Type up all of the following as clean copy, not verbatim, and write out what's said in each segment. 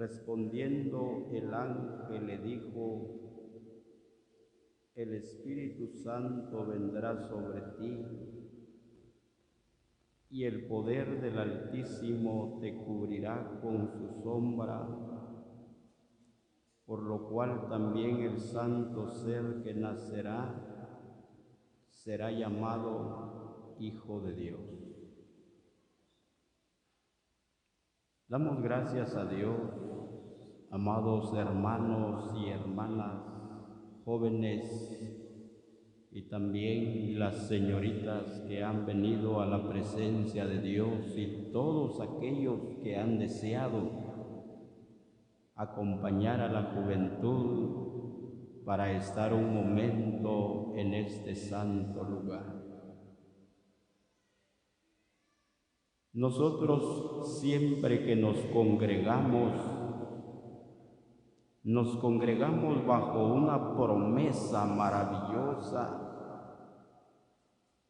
Respondiendo el ángel le dijo: el Espíritu Santo vendrá sobre ti, y el poder del Altísimo te cubrirá con su sombra, por lo cual también el santo ser que nacerá será llamado Hijo de Dios. Damos gracias a Dios, amados hermanos y hermanas, jóvenes y también las señoritas que han venido a la presencia de Dios, y todos aquellos que han deseado acompañar a la juventud para estar un momento en este santo lugar. Nosotros siempre que nos congregamos bajo una promesa maravillosa.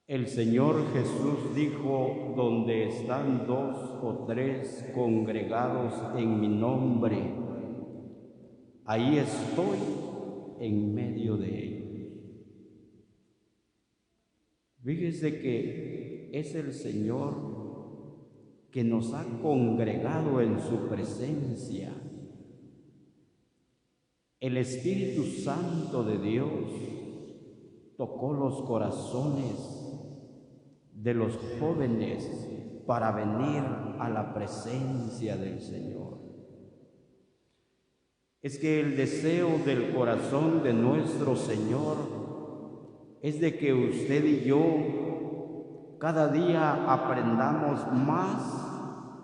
El Señor Jesús dijo: donde están 2 o 3 congregados en mi nombre, ahí estoy en medio de ellos. Fíjese que es el Señor que nos ha congregado en su presencia. El Espíritu Santo de Dios tocó los corazones de los jóvenes para venir a la presencia del Señor. Es que el deseo del corazón de nuestro Señor es de que usted y yo cada día aprendamos más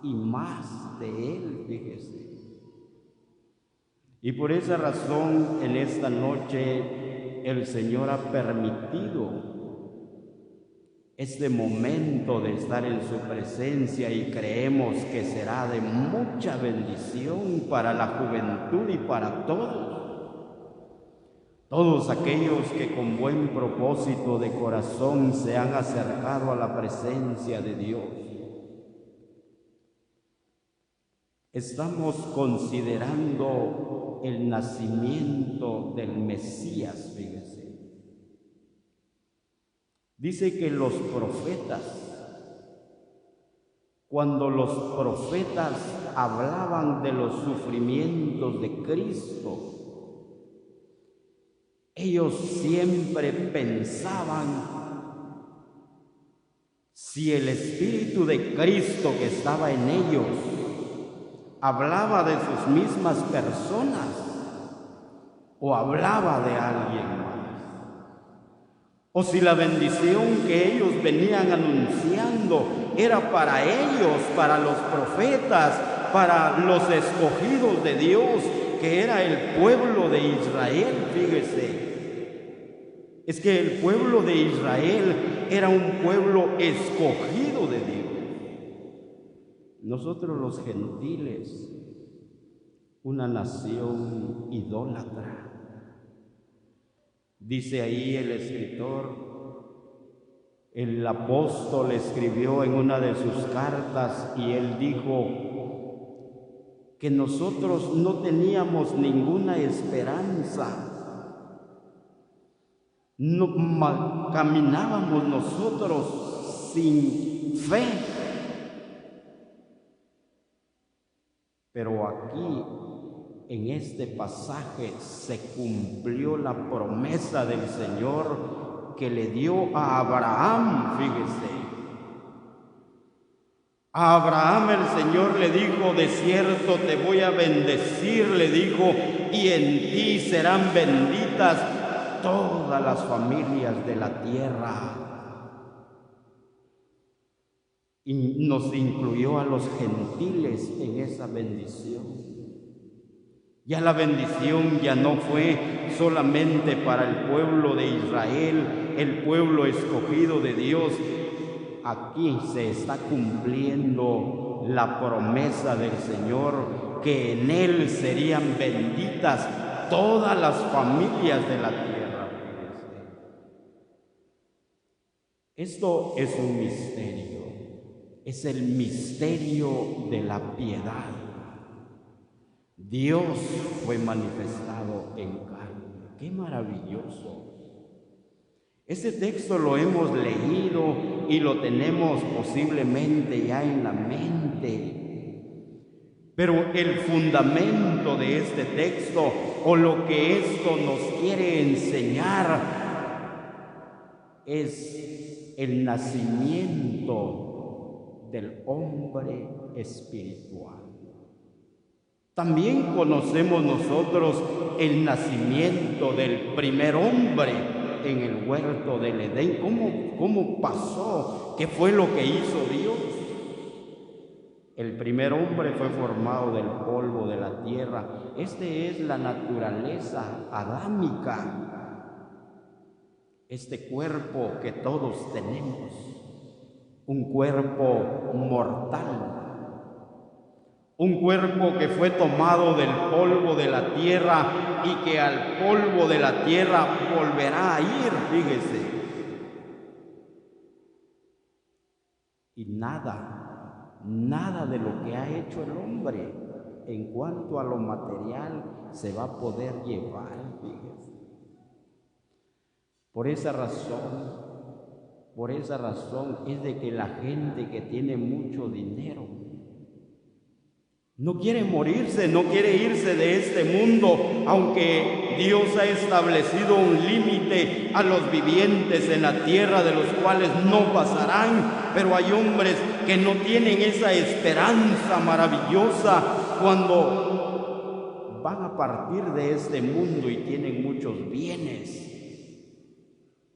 y más de Él, fíjese. Y por esa razón, en esta noche, el Señor ha permitido este momento de estar en su presencia, y creemos que será de mucha bendición para la juventud y para todos aquellos que con buen propósito de corazón se han acercado a la presencia de Dios. Estamos considerando el nacimiento del Mesías, fíjese. Dice que los profetas, cuando los profetas hablaban de los sufrimientos de Cristo, ellos siempre pensaban si el Espíritu de Cristo que estaba en ellos hablaba de sus mismas personas o hablaba de alguien más, o si la bendición que ellos venían anunciando era para ellos, para los profetas, para los escogidos de Dios, que era el pueblo de Israel. Fíjese, es que el pueblo de Israel era un pueblo escogido de Dios. Nosotros los gentiles, una nación idólatra. Dice ahí el escritor, el apóstol escribió en una de sus cartas, y él dijo que nosotros no teníamos ninguna esperanza. No, caminábamos nosotros sin fe. Pero aquí, en este pasaje, se cumplió la promesa del Señor que le dio a Abraham, fíjese. A Abraham el Señor le dijo: de cierto te voy a bendecir, le dijo, y en ti serán benditas todas las familias de la tierra. Y nos incluyó a los gentiles en esa bendición. Ya la bendición ya no fue solamente para el pueblo de Israel, el pueblo escogido de Dios. Aquí se está cumpliendo la promesa del Señor, que en Él serían benditas todas las familias de la tierra. Esto es un misterio. Es el misterio de la piedad. Dios fue manifestado en carne. ¡Qué maravilloso! Ese texto lo hemos leído y lo tenemos posiblemente ya en la mente. Pero el fundamento de este texto, o lo que esto nos quiere enseñar, es el nacimiento del hombre espiritual. También conocemos nosotros el nacimiento del primer hombre en el huerto del Edén. ¿Cómo pasó? ¿Qué fue lo que hizo Dios? El primer hombre fue formado del polvo de la tierra. Este es la naturaleza adámica. Este cuerpo que todos tenemos, un cuerpo mortal. Un cuerpo que fue tomado del polvo de la tierra y que al polvo de la tierra volverá a ir, fíjese. Y nada de lo que ha hecho el hombre en cuanto a lo material se va a poder llevar, fíjese. Por esa razón es de que la gente que tiene mucho dinero no quiere morirse, no quiere irse de este mundo, aunque Dios ha establecido un límite a los vivientes en la tierra, de los cuales no pasarán. Pero hay hombres que no tienen esa esperanza maravillosa cuando van a partir de este mundo y tienen muchos bienes.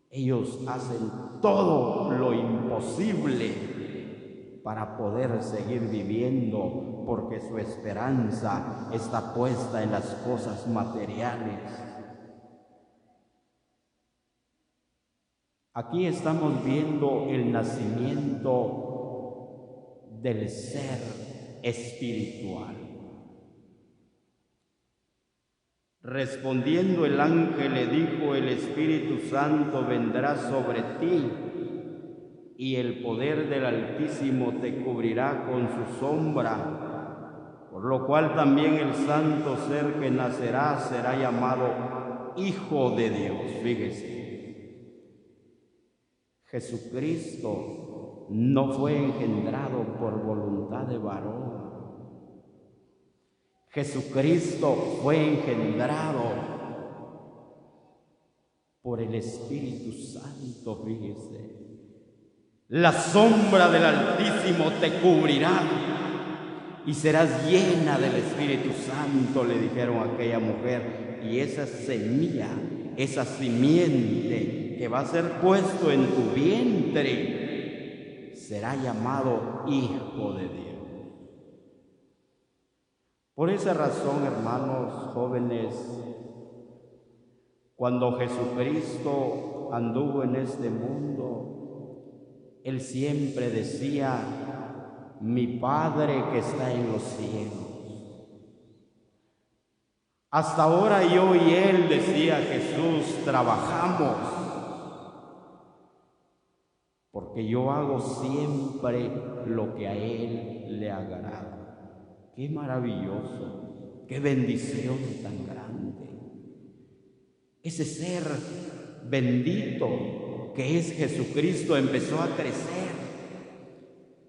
Ellos hacen todo lo imposible para poder seguir viviendo, porque su esperanza está puesta en las cosas materiales. Aquí estamos viendo el nacimiento del ser espiritual. Respondiendo el ángel le dijo: el Espíritu Santo vendrá sobre ti y el poder del Altísimo te cubrirá con su sombra, por lo cual también el santo ser que nacerá será llamado Hijo de Dios. Fíjese, Jesucristo no fue engendrado por voluntad de varón. Jesucristo fue engendrado por el Espíritu Santo, fíjese. La sombra del Altísimo te cubrirá y serás llena del Espíritu Santo, le dijeron a aquella mujer. Y esa semilla, esa simiente que va a ser puesto en tu vientre, será llamado Hijo de Dios. Por esa razón, hermanos jóvenes, cuando Jesucristo anduvo en este mundo, Él siempre decía: mi Padre que está en los cielos. Hasta ahora yo y Él, decía Jesús, trabajamos, porque yo hago siempre lo que a Él le agrada. ¡Qué maravilloso! ¡Qué bendición tan grande! Ese ser bendito que es Jesucristo empezó a crecer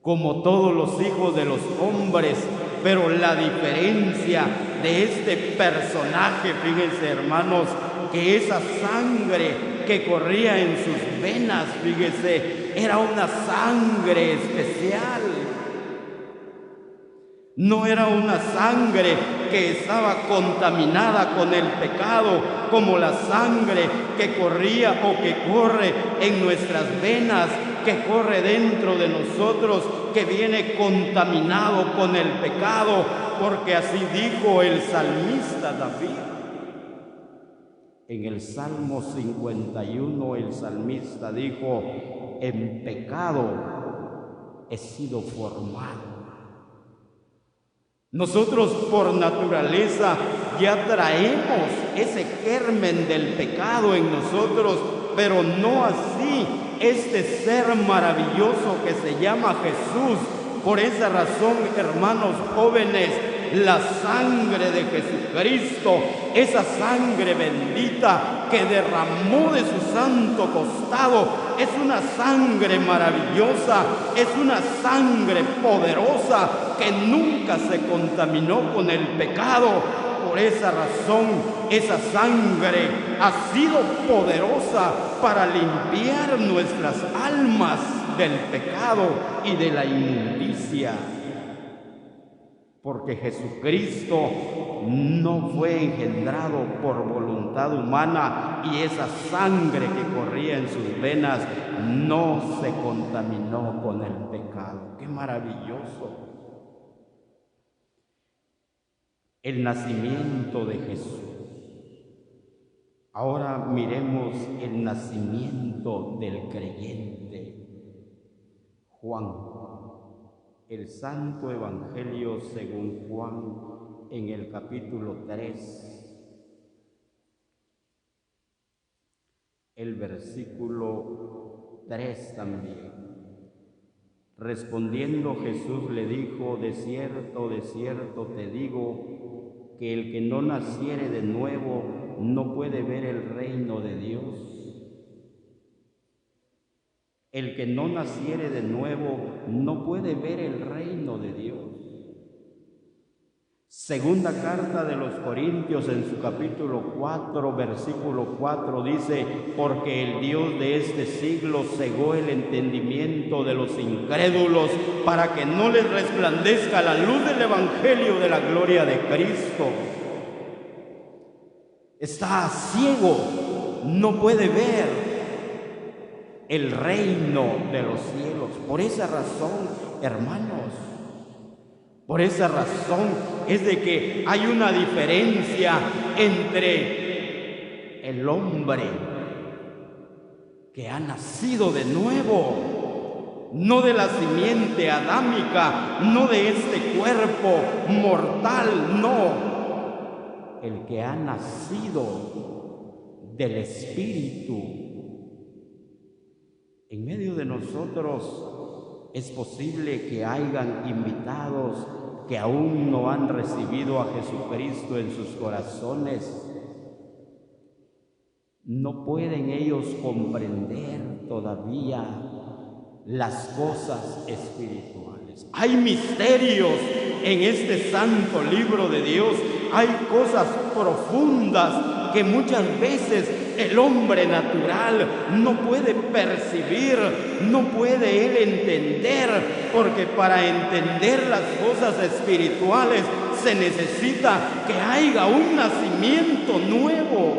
como todos los hijos de los hombres, pero la diferencia de este personaje, fíjense hermanos, que esa sangre que corría en sus venas, fíjense, era una sangre especial. No era una sangre que estaba contaminada con el pecado, como la sangre que corría o que corre en nuestras venas, que corre dentro de nosotros, que viene contaminado con el pecado, porque así dijo el salmista David. En el Salmo 51 el salmista dijo: en pecado he sido formado. Nosotros por naturaleza ya traemos ese germen del pecado en nosotros, pero no así este ser maravilloso que se llama Jesús. Por esa razón, hermanos jóvenes, la sangre de Jesucristo, esa sangre bendita que derramó de su santo costado, es una sangre maravillosa, es una sangre poderosa que nunca se contaminó con el pecado. Por esa razón, esa sangre ha sido poderosa para limpiar nuestras almas del pecado y de la inmundicia. Porque Jesucristo no fue engendrado por voluntad humana y esa sangre que corría en sus venas no se contaminó con el pecado. ¡Qué maravilloso! El nacimiento de Jesús. Ahora miremos el nacimiento del creyente. Juan, el Santo Evangelio según Juan, en el capítulo 3, el versículo 3 también. Respondiendo Jesús le dijo: de cierto te digo, que el que no naciere de nuevo no puede ver el reino de Dios. El que no naciere de nuevo no puede ver el reino de Dios. Segunda carta de los Corintios, en su capítulo 4, versículo 4, dice: porque el Dios de este siglo cegó el entendimiento de los incrédulos para que no les resplandezca la luz del evangelio de la gloria de Cristo. Está ciego, no puede ver el reino de los cielos. Por esa razón, hermanos, por esa razón es de que hay una diferencia entre el hombre que ha nacido de nuevo, no de la simiente adámica, no de este cuerpo mortal, no, el que ha nacido del Espíritu. En medio de nosotros es posible que hayan invitados que aún no han recibido a Jesucristo en sus corazones. No pueden ellos comprender todavía las cosas espirituales. Hay misterios en este santo libro de Dios, hay cosas profundas que muchas veces el hombre natural no puede percibir, no puede él entender, porque para entender las cosas espirituales se necesita que haya un nacimiento nuevo.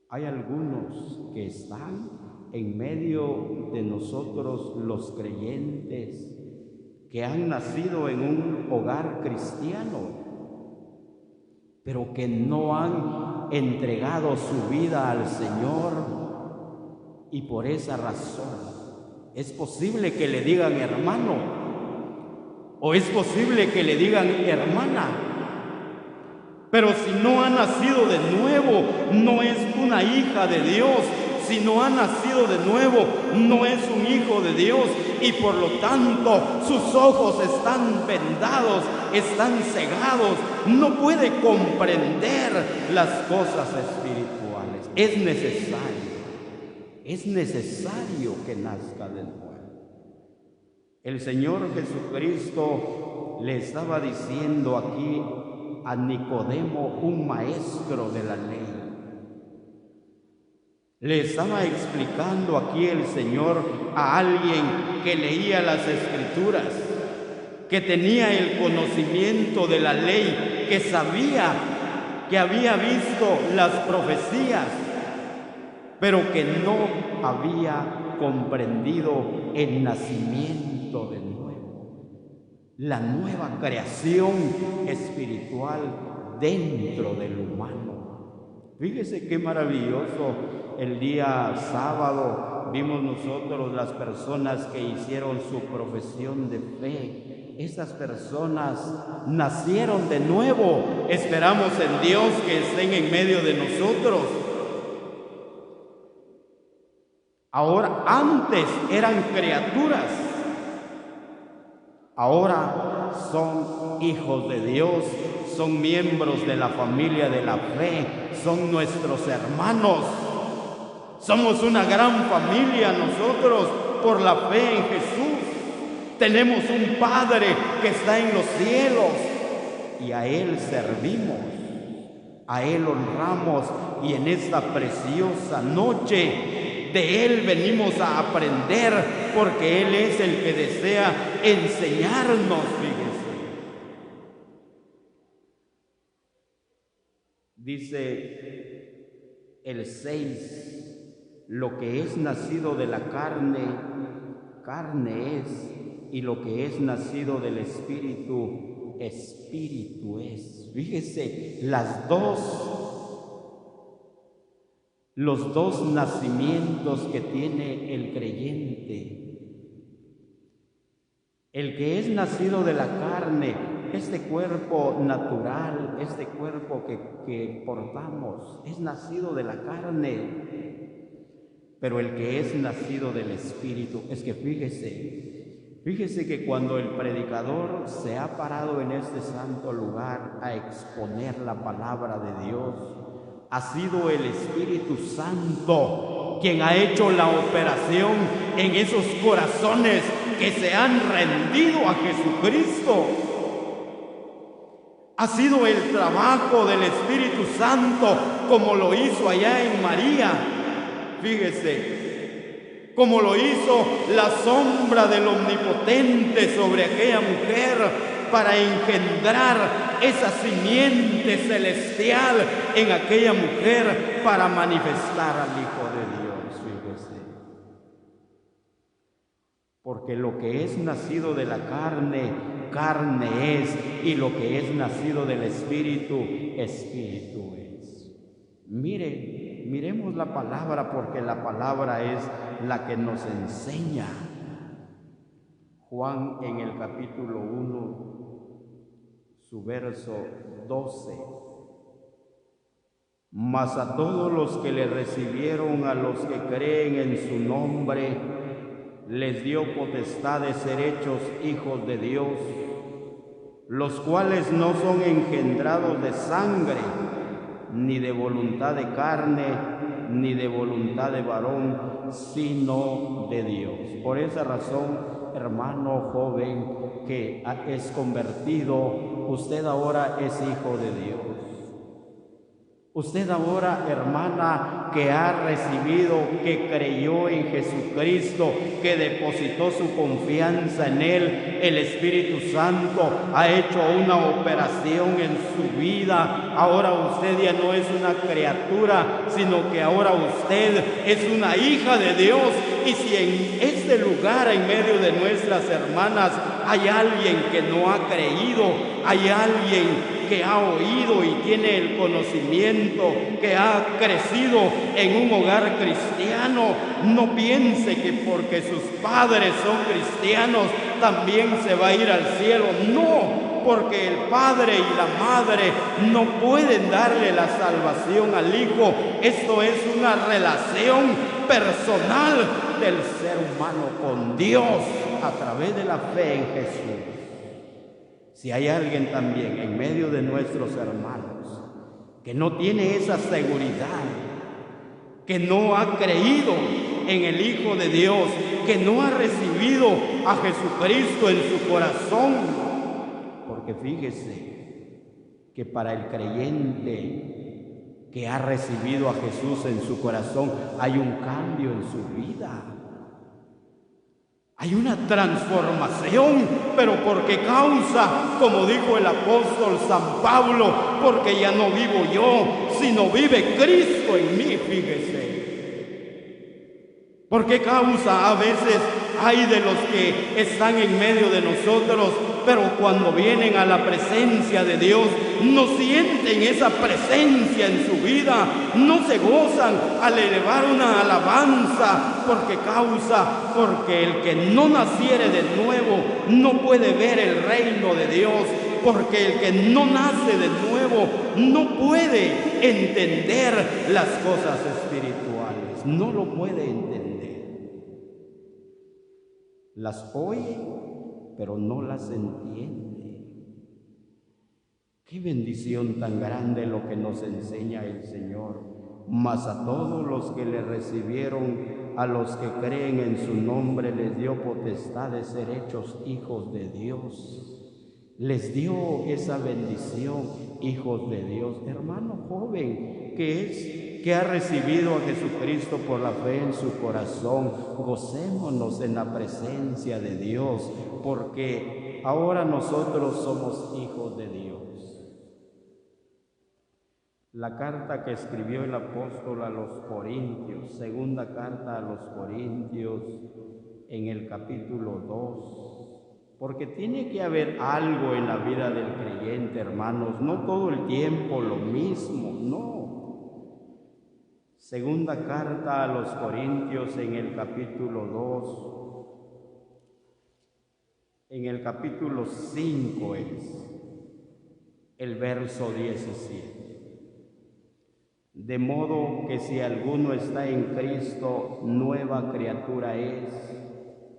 Hay algunos que están en medio de nosotros, los creyentes, que han nacido en un hogar cristiano, pero que no han entregado su vida al Señor, y por esa razón es posible que le digan hermano, o es posible que le digan hermana, pero si no ha nacido de nuevo, no es una hija de Dios. Si no ha nacido de nuevo, no es un hijo de Dios, y por lo tanto sus ojos están vendados, están cegados, no puede comprender las cosas espirituales. Es necesario que nazca de nuevo. El Señor Jesucristo le estaba diciendo aquí a Nicodemo, un maestro de la ley. Le estaba explicando aquí el Señor a alguien que leía las Escrituras, que tenía el conocimiento de la ley, que sabía, que había visto las profecías, pero que no había comprendido el nacimiento de nuevo, la nueva creación espiritual dentro del humano. Fíjese qué maravilloso. El día sábado vimos nosotros las personas que hicieron su profesión de fe. Esas personas nacieron de nuevo. Esperamos en Dios que estén en medio de nosotros. Ahora, antes eran criaturas, ahora son hijos de Dios, son miembros de la familia de la fe, son nuestros hermanos. Somos una gran familia nosotros por la fe en Jesús. Tenemos un Padre que está en los cielos y a Él servimos, a Él honramos, y en esta preciosa noche de Él venimos a aprender, porque Él es el que desea enseñarnos. Fíjese, dice el 6, lo que es nacido de la carne, carne es, y lo que es nacido del Espíritu, Espíritu es. Fíjese, los dos nacimientos que tiene el creyente. El que es nacido de la carne, este cuerpo natural, este cuerpo que portamos, es nacido de la carne. Pero el que es nacido del Espíritu, es que fíjese que cuando el predicador se ha parado en este santo lugar a exponer la palabra de Dios, ha sido el Espíritu Santo quien ha hecho la operación en esos corazones que se han rendido a Jesucristo. Ha sido el trabajo del Espíritu Santo, como lo hizo allá en María. Fíjese, como lo hizo la sombra del Omnipotente sobre aquella mujer para engendrar esa simiente celestial en aquella mujer para manifestar al Hijo de Dios. Fíjese, porque lo que es nacido de la carne, carne es, y lo que es nacido del Espíritu, Espíritu es. Miremos la palabra, porque la palabra es la que nos enseña. Juan en el capítulo 1, su verso 12. Mas a todos los que le recibieron, a los que creen en su nombre, les dio potestad de ser hechos hijos de Dios, los cuales no son engendrados de sangre, ni de voluntad de carne, ni de voluntad de varón, sino de Dios. Por esa razón, hermano joven que es convertido, usted ahora es hijo de Dios. Usted ahora, hermana, que ha recibido, que creyó en Jesucristo, que depositó su confianza en Él, el Espíritu Santo ha hecho una operación en su vida. Ahora usted ya no es una criatura, sino que ahora usted es una hija de Dios. Y si en este lugar, en medio de nuestras hermanas, hay alguien que no ha creído, hay alguien que ha oído y tiene el conocimiento, que ha crecido en un hogar cristiano, no piense que porque sus padres son cristianos también se va a ir al cielo. No, porque el padre y la madre no pueden darle la salvación al hijo. Esto es una relación personal del ser humano con Dios a través de la fe en Jesús. Si hay alguien también en medio de nuestros hermanos que no tiene esa seguridad, que no ha creído en el Hijo de Dios, que no ha recibido a Jesucristo en su corazón, porque fíjese que para el creyente que ha recibido a Jesús en su corazón hay un cambio en su vida. Hay una transformación, pero ¿por qué causa? Como dijo el apóstol San Pablo, porque ya no vivo yo, sino vive Cristo en mí, fíjese. ¿Por qué causa? A veces hay de los que están en medio de nosotros, pero cuando vienen a la presencia de Dios, no sienten esa presencia en su vida, no se gozan al elevar una alabanza. ¿Por qué causa? Porque el que no naciere de nuevo no puede ver el reino de Dios, porque el que no nace de nuevo no puede entender las cosas espirituales, no lo puede entender. Las oye, pero no las entiende. Qué bendición tan grande lo que nos enseña el Señor. Mas a todos los que le recibieron, a los que creen en su nombre, les dio potestad de ser hechos hijos de Dios. Les dio esa bendición, hijos de Dios. Hermano joven, que ha recibido a Jesucristo por la fe en su corazón, gocémonos en la presencia de Dios, porque ahora nosotros somos hijos de Dios. La carta que escribió el apóstol a los Corintios, segunda carta a los Corintios, en el capítulo 2, porque tiene que haber algo en la vida del creyente, hermanos, no todo el tiempo lo mismo, no. Segunda carta a los Corintios, en el capítulo 2, en el capítulo 5 es el verso 17. De modo que si alguno está en Cristo, nueva criatura es.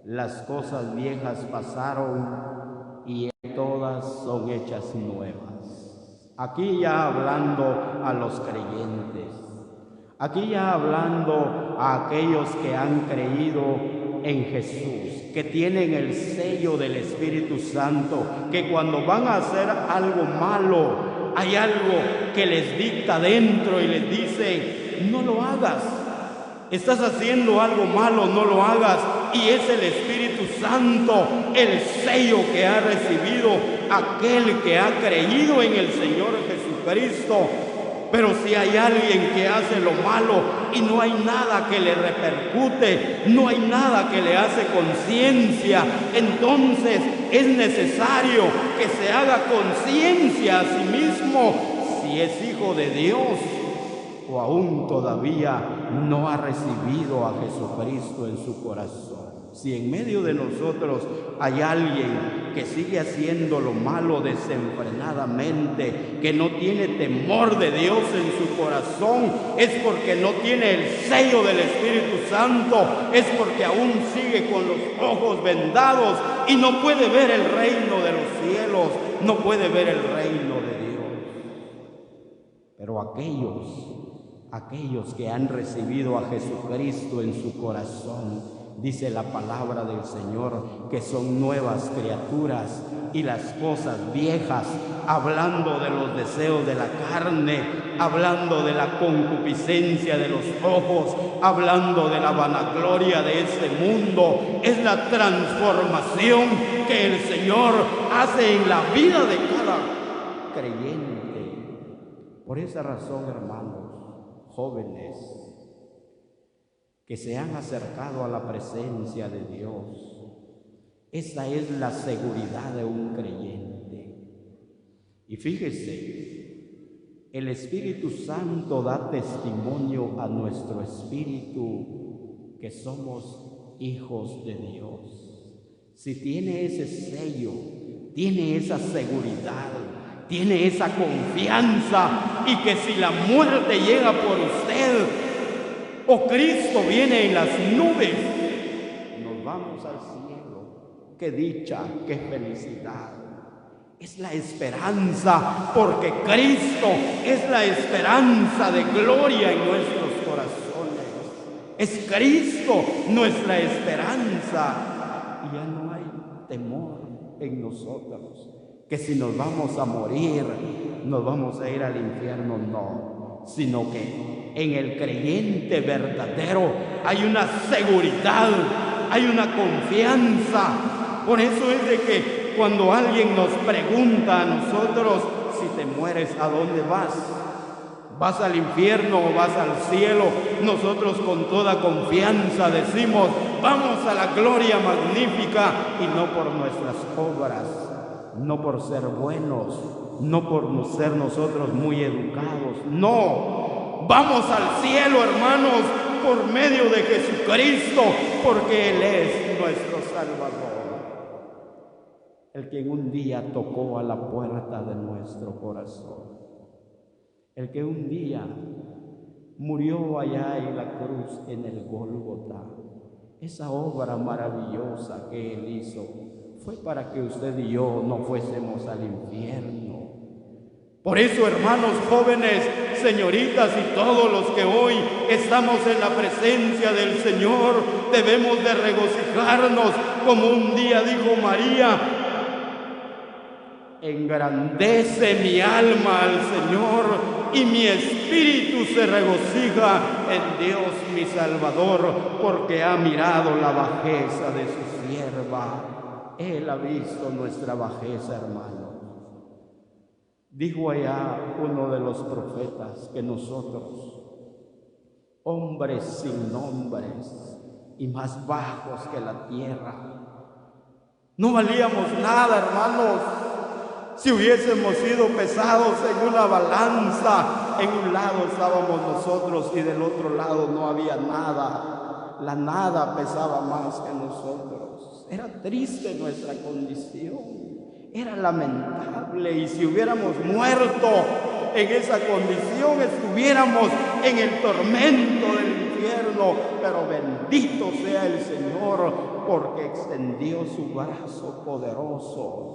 Las cosas viejas pasaron y todas son hechas nuevas. Aquí ya hablando a los creyentes, aquí ya hablando a aquellos que han creído en Jesús, que tienen el sello del Espíritu Santo, que cuando van a hacer algo malo, hay algo que les dicta dentro y les dice: no lo hagas, estás haciendo algo malo, no lo hagas. Y es el Espíritu Santo, el sello que ha recibido aquel que ha creído en el Señor Jesucristo. Pero si hay alguien que hace lo malo y no hay nada que le repercute, no hay nada que le hace conciencia, entonces es necesario que se haga conciencia a sí mismo si es hijo de Dios o aún todavía no ha recibido a Jesucristo en su corazón. Si en medio de nosotros hay alguien que sigue haciendo lo malo desenfrenadamente, que no tiene temor de Dios en su corazón, es porque no tiene el sello del Espíritu Santo, es porque aún sigue con los ojos vendados y no puede ver el reino de los cielos, no puede ver el reino de Dios. Pero aquellos que han recibido a Jesucristo en su corazón, dice la palabra del Señor, que son nuevas criaturas, y las cosas viejas, hablando de los deseos de la carne, hablando de la concupiscencia de los ojos, hablando de la vanagloria de este mundo, es la transformación que el Señor hace en la vida de cada creyente. Por esa razón, hermanos, jóvenes, que se han acercado a la presencia de Dios, esa es la seguridad de un creyente. Y fíjese, el Espíritu Santo da testimonio a nuestro espíritu que somos hijos de Dios. Si tiene ese sello, tiene esa seguridad, tiene esa confianza, y que si la muerte llega por usted o Cristo viene en las nubes, nos vamos al cielo. Qué dicha, qué felicidad. Es la esperanza, porque Cristo es la esperanza de gloria en nuestros corazones. Es Cristo nuestra esperanza. Y ya no hay temor en nosotros, que si nos vamos a morir, nos vamos a ir al infierno, no, sino que en el creyente verdadero hay una seguridad, hay una confianza. Por eso es de que cuando alguien nos pregunta a nosotros: si te mueres, ¿a dónde vas? ¿Vas al infierno o vas al cielo? Nosotros con toda confianza decimos: vamos a la gloria magnífica, y no por nuestras obras, no por ser buenos, no por ser nosotros muy educados, no, vamos al cielo, hermanos, por medio de Jesucristo, porque Él es nuestro Salvador, el que un día tocó a la puerta de nuestro corazón, el que un día murió allá en la cruz, en el Gólgota. Esa obra maravillosa que Él hizo fue para que usted y yo no fuésemos al infierno. Por eso, hermanos jóvenes, señoritas y todos los que hoy estamos en la presencia del Señor, debemos de regocijarnos, como un día dijo María: engrandece mi alma al Señor y mi espíritu se regocija en Dios mi Salvador, porque ha mirado la bajeza de su sierva. Él ha visto nuestra bajeza, hermano. Dijo allá uno de los profetas que nosotros, hombres sin nombres y más bajos que la tierra, no valíamos nada, hermanos. Si hubiésemos sido pesados en una balanza, en un lado estábamos nosotros y del otro lado no había nada. La nada pesaba más que nosotros. Era triste nuestra condición. Era lamentable, y si hubiéramos muerto en esa condición, estuviéramos en el tormento del infierno. Pero bendito sea el Señor, porque extendió su brazo poderoso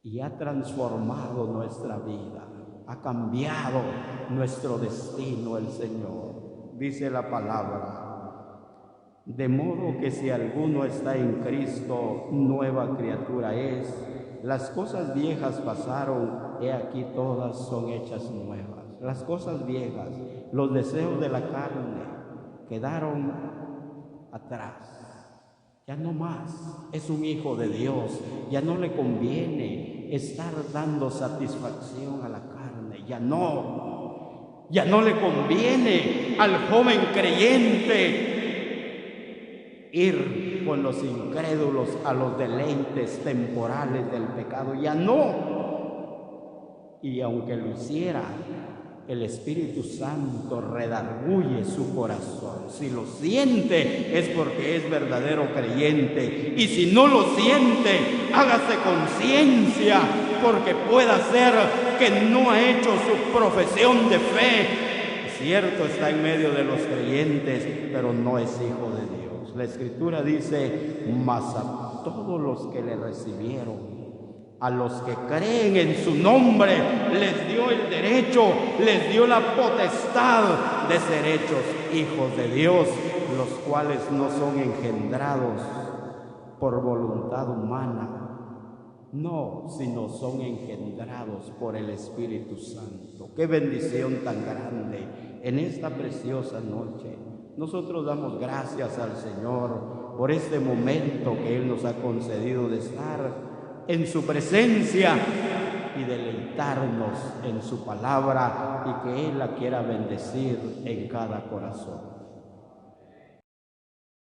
y ha transformado nuestra vida, ha cambiado nuestro destino el Señor. Dice la palabra: de modo que si alguno está en Cristo, nueva criatura es. Las cosas viejas pasaron, he aquí todas son hechas nuevas. Las cosas viejas, los deseos de la carne, quedaron atrás. Ya no más, es un hijo de Dios, ya no le conviene estar dando satisfacción a la carne, ya no le conviene al joven creyente ir con los incrédulos a los deleites temporales del pecado, ya no. Y aunque lo hiciera, el Espíritu Santo redarguye su corazón. Si lo siente, es porque es verdadero creyente. Y si no lo siente, hágase conciencia, porque pueda ser que no ha hecho su profesión de fe. Es cierto, está en medio de los creyentes, pero no es hijo de Dios. La Escritura dice: mas a todos los que le recibieron, a los que creen en su nombre, les dio el derecho, les dio la potestad de ser hechos hijos de Dios, los cuales no son engendrados por voluntad humana, no, sino son engendrados por el Espíritu Santo. ¡Qué bendición tan grande! En esta preciosa noche, nosotros damos gracias al Señor por este momento que Él nos ha concedido de estar en su presencia y deleitarnos en su palabra, y que Él la quiera bendecir en cada corazón.